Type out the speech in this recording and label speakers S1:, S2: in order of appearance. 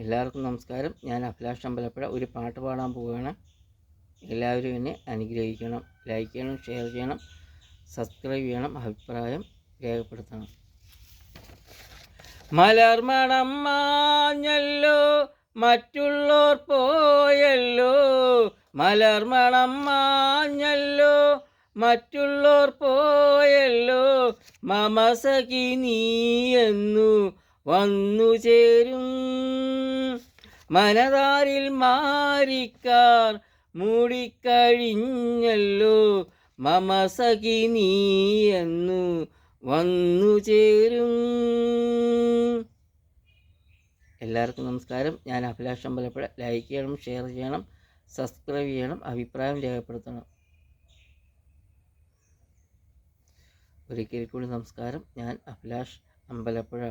S1: എല്ലാവർക്കും നമസ്കാരം. ഞാൻ അഭിലാഷ് അമ്പലപ്പുഴ. ഒരു പാട്ട് പാടാൻ പോവുകയാണ്. എല്ലാവരും എന്നെ അനുഗ്രഹിക്കണം. ലൈക്ക് ചെയ്യണം, ഷെയർ ചെയ്യണം, സബ്സ്ക്രൈബ് ചെയ്യണം, അഭിപ്രായം രേഖപ്പെടുത്തണം. മലർമണം മാഞ്ഞല്ലോ, മറ്റുള്ളോർ പോയല്ലോ. മലർമണം മാഞ്ഞല്ലോ, മറ്റുള്ളോർ പോയല്ലോ. മമ സഖി നീയെന്നു വന്നു ചേരും. മനതാരിൽ മാരിക്കാർ മൂടിക്കഴിഞ്ഞല്ലോ. മമ സഖി നീയെന്നു വന്നു ചേരും. എല്ലാവർക്കും നമസ്കാരം. ഞാൻ അഭിലാഷ് അമ്പലപ്പുഴ. ലൈക്ക് ചെയ്യണം, ഷെയർ ചെയ്യണം, സബ്സ്ക്രൈബ് ചെയ്യണം, അഭിപ്രായം രേഖപ്പെടുത്തണം. ഒരിക്കൽ കൂടി നമസ്കാരം. ഞാൻ അഭിലാഷ് അമ്പലപ്പുഴ.